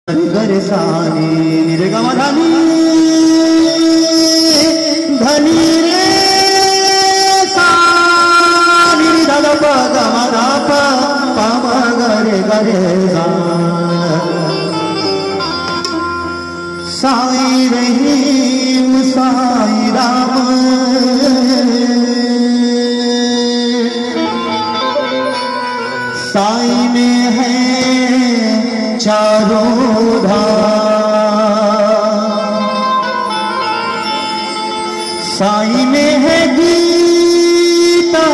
गरे सानी निरे गमधानी धनी रे सानी धप गमधप पम गरे गरे साई रहीम साई राम साई में है चारों धाम, साई में है गीता,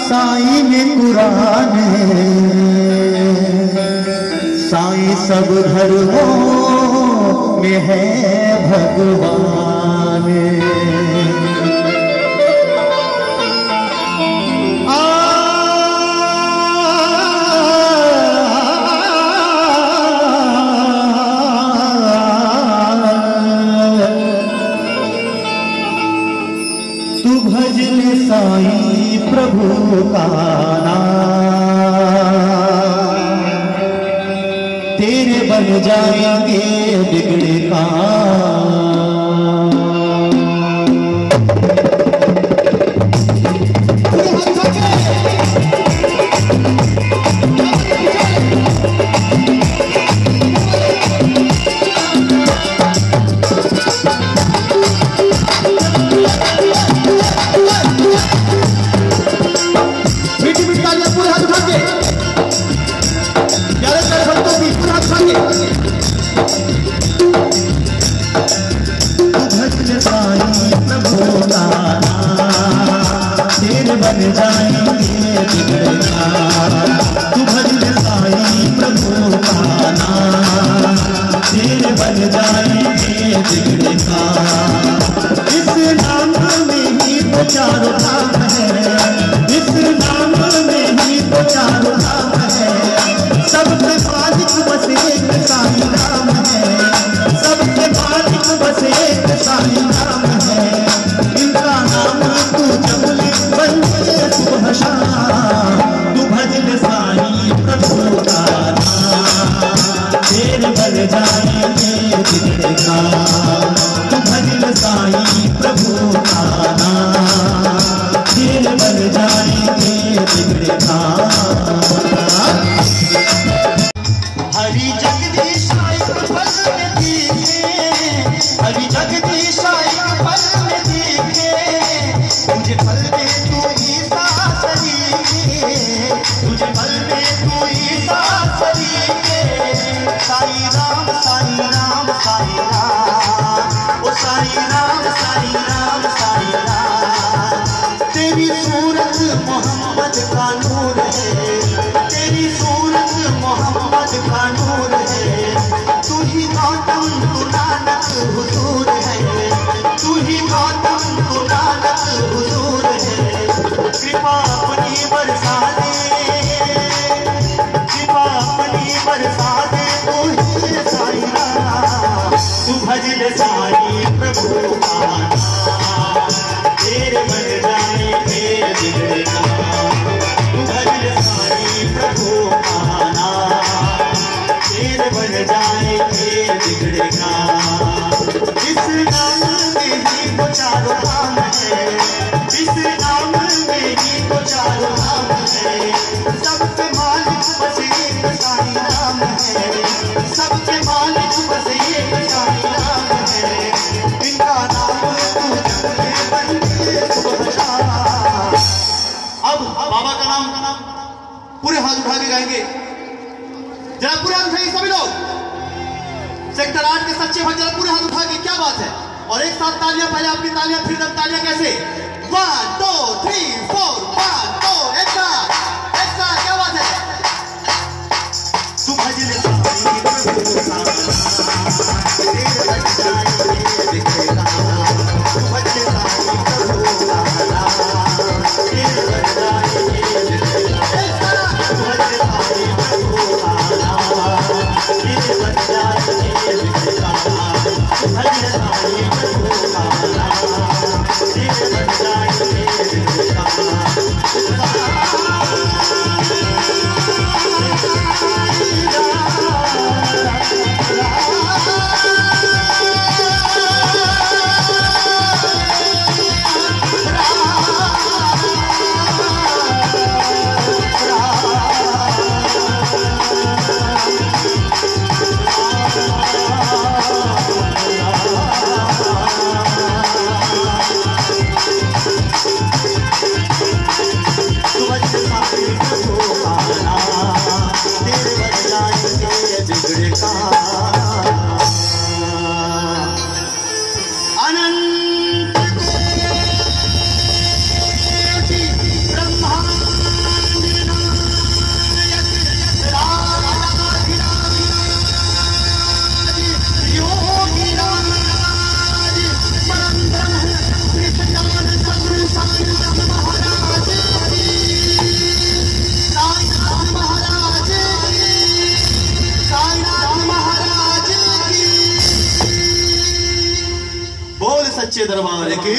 साई में कुरान है, साई सब धर्मों में है भगवान। भजन साई प्रभु का नाम, तेरे बन जाएंगे बिगड़े काम। बन जाएंगे बिगड़े काम, तू भजन साई प्रभु का नाम, तेरे बन जाएंगे बिगड़े काम। इस नाम में ही तो चारों धाम है, इस नाम में ही तो चारों धाम है, सबके मालिक बस एक साई राम है, सबके मालिक बस एक साई राम है। इनका नाम तू जपले बंदे सुबह शाम, तू भजन साई प्रभु का नाम, तेरे बन जाएंगे बिगड़े काम। तू भजन साई प्रभु का नाम, तेरे बन जाएंगे बिगड़े काम। हरि जगदीश साई पल में दिखे, हरि जगदीश साई पल में दिखे, तुझे पल में तू ईसा सरीखे, तुझे पल में तू ईसा सरीखे। साई राम साई राम साई राम, ओ साई राम साई राम साई राम। तेरी सूरत मोहम्मद का नूर है, तेरी सूरत मोहम्मद का नूर है। तू ही गौतम तू नानक हुजूर है, तू ही गौतम तू नानक हुजूर है। कृपा अपनी बरसा दे, कृपा अपनी बरसा दे, तू ही साई राम। तू भजन साई प्रभु का नाम, तेरे बन जाएंगे बिगड़े काम। तू भजन साई प्रभु का नाम, तेरे बन जाएंगे बिगड़े काम। इस नाम में ही तो चारों धाम है, इस नाम में ही तो चारों धाम है। सबके मालिक बस एक साई राम है, सबके मालिक बस एक साई राम है। इनका नाम तू जपले बंदे सुबह शाम। अब बाबा का नाम पूरे हाथ उठा के गाएंगे, जरा पूरे हाथ उठाइए सभी लोग। सेक्टर 8 के सच्चे भक्त जरा पूरे हाथ उठा के, क्या बात है। और एक साथ तालियां, पहले आपकी तालियां फिर तालियां कैसे, 1 2 3 4 1 2 एक साथ क्या बात है। तू भजन साई प्रभु का नाम, तेरे बन जाएंगे बिगड़े काम। तू भजन साई प्रभु का नाम, तेरे बन जाएंगे बिगड़े काम। तू भजन साई प्रभु का नाम, तेरे बन जाएंगे बिगड़े काम। तू भजन साई प्रभु का नाम, तेरे बन जाएंगे बिगड़े काम। का अनंत कोटि ब्रह्मांड नायक राधिराज योगीराज परम ब्रह्म कृष्ण सगुरु साईनाथ महाराज की साईनाथ महाराज की साईनाथ महाराज की बोल सच्चे दरबार की।